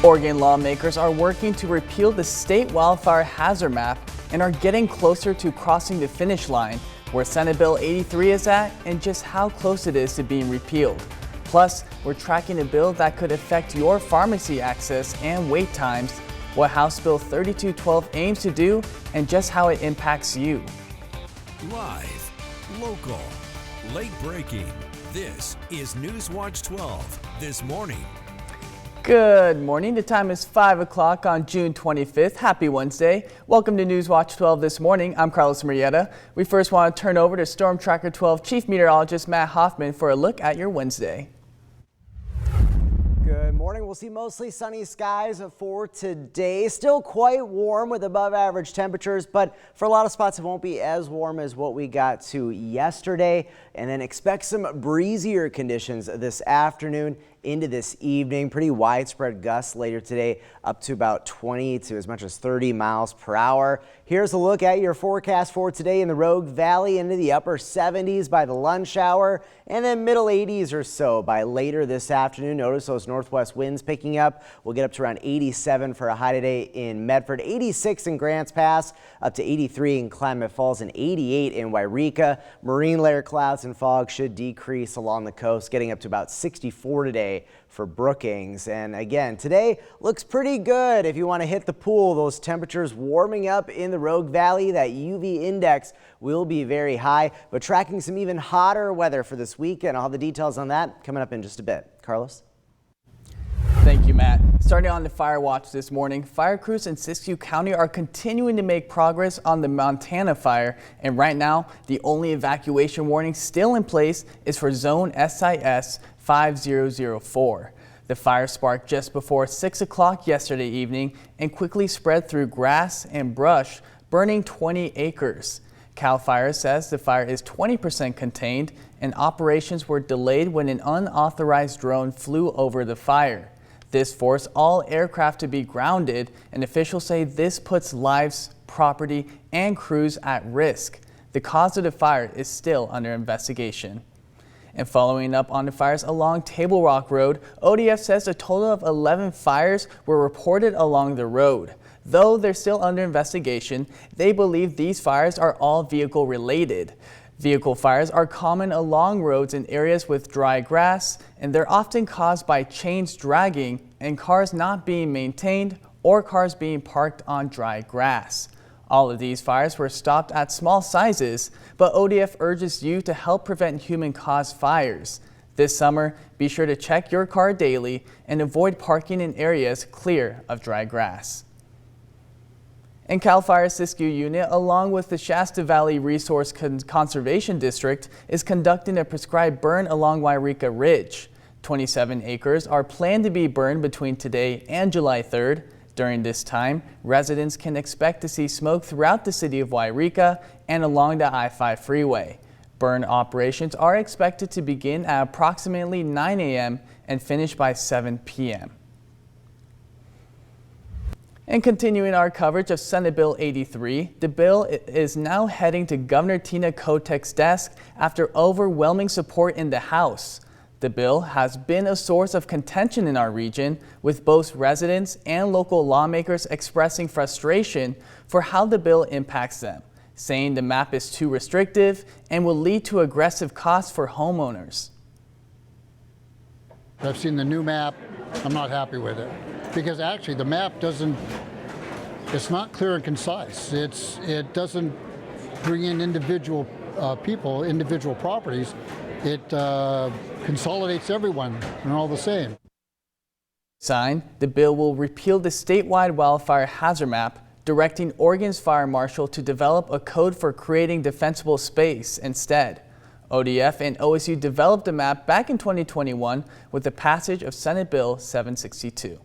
Oregon lawmakers are working to repeal the state wildfire hazard map and are getting closer to crossing the finish line, where Senate Bill 83 is at and just how close it is to being repealed. Plus, we're tracking a bill that could affect your pharmacy access and wait times, what House Bill 3212 aims to do, and just how it impacts you. Live, local, late breaking. This is NewsWatch 12 this morning. Good morning. The time is 5 o'clock on June 25th. Happy Wednesday. Welcome to NewsWatch 12 this morning. I'm Carlos Murrieta. We first want to turn over to Storm Tracker 12 Chief Meteorologist Matt Hoffman for a look at your Wednesday. Good morning. We'll see mostly sunny skies for today. Still quite warm with above average temperatures, but for a lot of spots it won't be as warm as what we got to yesterday. And then expect some breezier conditions this afternoon into this evening. Pretty widespread gusts later today, up to about 20 to as much as 30 miles per hour. Here's a look at your forecast for today in the Rogue Valley, into the upper 70s by the lunch hour, and then middle 80s or so by later this afternoon. Notice those northwest winds picking up. We'll get up to around 87 for a high today in Medford, 86 in Grants Pass, up to 83 in Klamath Falls, and 88 in Wairika. Marine layer clouds and fog should decrease along the coast, getting up to about 64 today for Brookings. And again, today looks pretty good if you want to hit the pool. Those temperatures warming up in the Rogue Valley. That UV index will be very high, but tracking some even hotter weather for this weekend. I'll have the details on that coming up in just a bit. Carlos? Thank you, Matt. Starting on the fire watch this morning, fire crews in Siskiyou County are continuing to make progress on the Montana fire, and right now the only evacuation warning still in place is for zone SIS 5004. The fire sparked just before 6 o'clock yesterday evening and quickly spread through grass and brush, burning 20 acres. CAL FIRE says the fire is 20% contained and operations were delayed when an unauthorized drone flew over the fire. This forced all aircraft to be grounded, and officials say this puts lives, property, and crews at risk. The cause of the fire is still under investigation. And following up on the fires along Table Rock Road, ODF says a total of 11 fires were reported along the road. Though they're still under investigation, they believe these fires are all vehicle related. Vehicle fires are common along roads in areas with dry grass, and they're often caused by chains dragging and cars not being maintained or cars being parked on dry grass. All of these fires were stopped at small sizes, but ODF urges you to help prevent human-caused fires. This summer, be sure to check your car daily and avoid parking in areas clear of dry grass. And CAL FIRE Siskiyou unit, along with the Shasta Valley Resource Conservation District, is conducting a prescribed burn along Wairika Ridge. 27 acres are planned to be burned between today and July 3rd. During this time, residents can expect to see smoke throughout the city of Wairika and along the I-5 freeway. Burn operations are expected to begin at approximately 9 a.m. and finish by 7 p.m. And continuing our coverage of Senate Bill 83, the bill is now heading to Governor Tina Kotek's desk after overwhelming support in the House. The bill has been a source of contention in our region, with both residents and local lawmakers expressing frustration for how the bill impacts them, saying the map is too restrictive and will lead to aggressive costs for homeowners. I've seen the new map. I'm not happy with it because actually the map it's not clear and concise. It doesn't bring in individual people, individual properties. It consolidates everyone and all the same. Signed, the bill will repeal the statewide wildfire hazard map, directing Oregon's fire marshal to develop a code for creating defensible space instead. ODF and OSU developed a map back in 2021 with the passage of Senate Bill 762.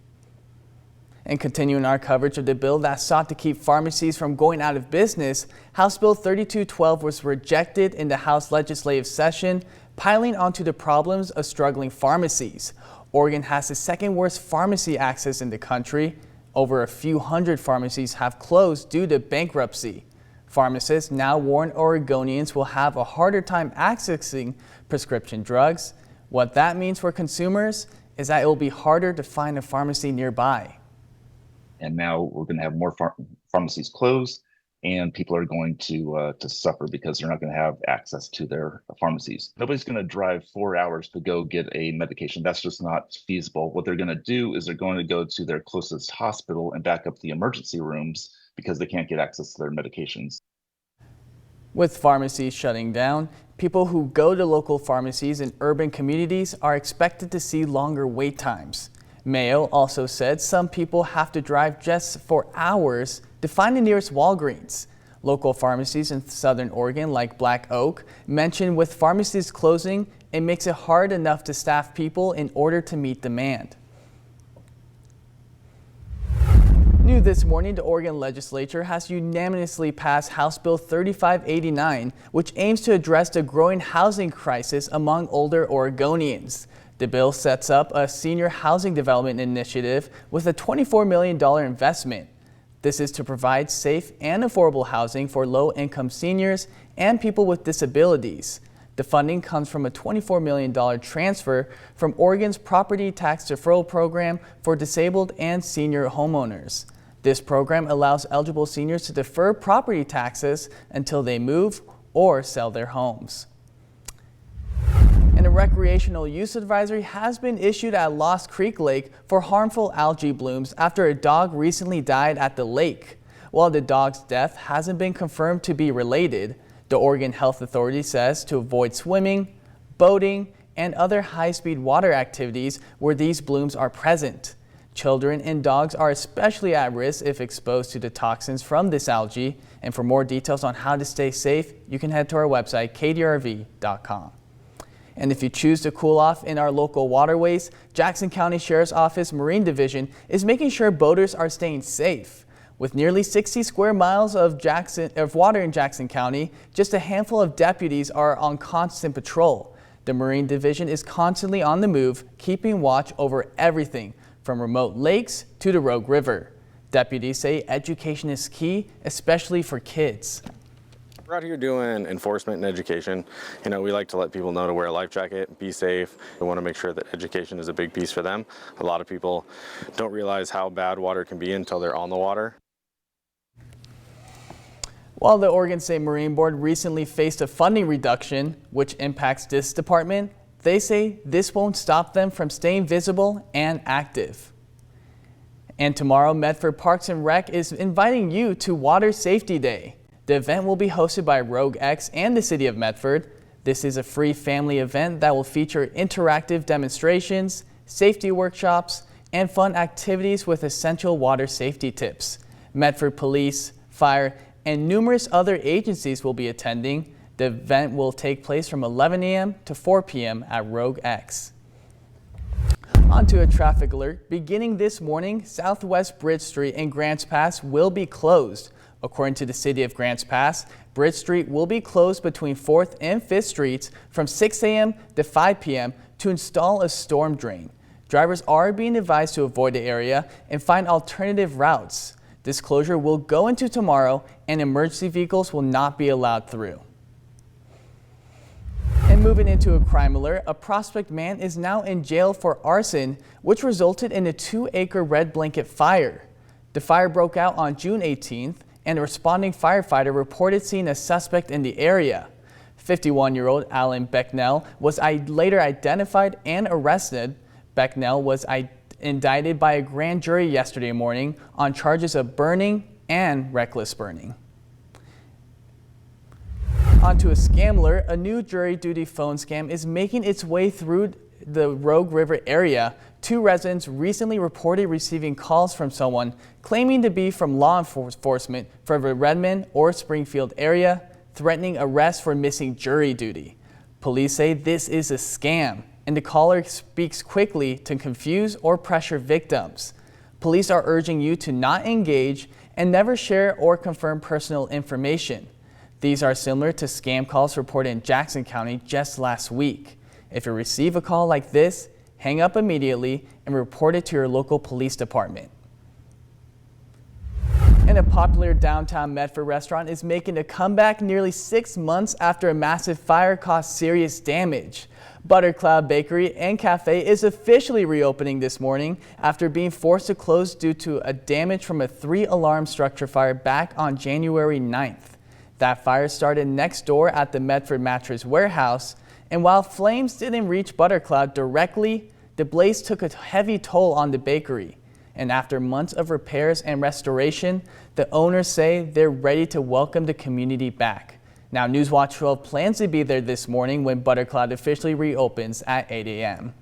And continuing our coverage of the bill that sought to keep pharmacies from going out of business, House Bill 3212 was rejected in the House legislative session, piling onto the problems of struggling pharmacies. Oregon has the second worst pharmacy access in the country. Over a few hundred pharmacies have closed due to bankruptcy. Pharmacists now warn Oregonians will have a harder time accessing prescription drugs. What that means for consumers is that it will be harder to find a pharmacy nearby. And now we're going to have more pharmacies closed, and people are going to suffer because they're not going to have access to their pharmacies. Nobody's going to drive 4 hours to go get a medication. That's just not feasible. What they're going to do is they're going to go to their closest hospital and back up the emergency rooms because they can't get access to their medications. With pharmacies shutting down, people who go to local pharmacies in urban communities are expected to see longer wait times. Mayo also said some people have to drive just for hours to find the nearest Walgreens. Local pharmacies in Southern Oregon, like Black Oak, mentioned with pharmacies closing, it makes it hard enough to staff people in order to meet demand. New this morning, the Oregon legislature has unanimously passed House Bill 3589, which aims to address the growing housing crisis among older Oregonians. The bill sets up a senior housing development initiative with a $24 million investment. This is to provide safe and affordable housing for low-income seniors and people with disabilities. The funding comes from a $24 million transfer from Oregon's Property Tax Deferral Program for disabled and senior homeowners. This program allows eligible seniors to defer property taxes until they move or sell their homes. And a recreational use advisory has been issued at Lost Creek Lake for harmful algae blooms after a dog recently died at the lake. While the dog's death hasn't been confirmed to be related, the Oregon Health Authority says to avoid swimming, boating, and other high-speed water activities where these blooms are present. Children and dogs are especially at risk if exposed to the toxins from this algae. And for more details on how to stay safe, you can head to our website, kdrv.com. And if you choose to cool off in our local waterways, Jackson County Sheriff's Office Marine Division is making sure boaters are staying safe. With nearly 60 square miles of water in Jackson County, just a handful of deputies are on constant patrol. The Marine Division is constantly on the move, keeping watch over everything from remote lakes to the Rogue River. Deputies say education is key, especially for kids. We're out here doing enforcement and education. You know, we like to let people know to wear a life jacket, be safe. We want to make sure that education is a big piece for them. A lot of people don't realize how bad water can be until they're on the water. While the Oregon State Marine Board recently faced a funding reduction, which impacts this department, they say this won't stop them from staying visible and active. And tomorrow, Medford Parks and Rec is inviting you to Water Safety Day. The event will be hosted by Rogue X and the City of Medford. This is a free family event that will feature interactive demonstrations, safety workshops, and fun activities with essential water safety tips. Medford Police, Fire, and numerous other agencies will be attending. The event will take place from 11 a.m. to 4 p.m. at Rogue X. On to a traffic alert. Beginning this morning, Southwest Bridge Street and Grants Pass will be closed. According to the City of Grants Pass, Bridge Street will be closed between 4th and 5th Streets from 6 a.m. to 5 p.m. to install a storm drain. Drivers are being advised to avoid the area and find alternative routes. This closure will go into tomorrow, and emergency vehicles will not be allowed through. And moving into a crime alert, a Prospect man is now in jail for arson, which resulted in a 2-acre red blanket fire. The fire broke out on June 18th, and a responding firefighter reported seeing a suspect in the area. 51-year-old Alan Becknell was later identified and arrested. Becknell was indicted by a grand jury yesterday morning on charges of burning and reckless burning. On to a scam alert. A new jury duty phone scam is making its way through the Rogue River area. 2 residents recently reported receiving calls from someone claiming to be from law enforcement for the Redmond or Springfield area, threatening arrest for missing jury duty. Police say this is a scam, and the caller speaks quickly to confuse or pressure victims. Police are urging you to not engage and never share or confirm personal information. These are similar to scam calls reported in Jackson County just last week. If you receive a call like this, hang up immediately and report it to your local police department. And a popular downtown Medford restaurant is making a comeback nearly 6 months after a massive fire caused serious damage. Buttercloud Bakery and Cafe is officially reopening this morning after being forced to close due to a damage from a 3-alarm structure fire back on January 9th. That fire started next door at the Medford Mattress Warehouse, and while flames didn't reach Buttercloud directly, the blaze took a heavy toll on the bakery. And after months of repairs and restoration, the owners say they're ready to welcome the community back. Now, NewsWatch 12 plans to be there this morning when Buttercloud officially reopens at 8 a.m.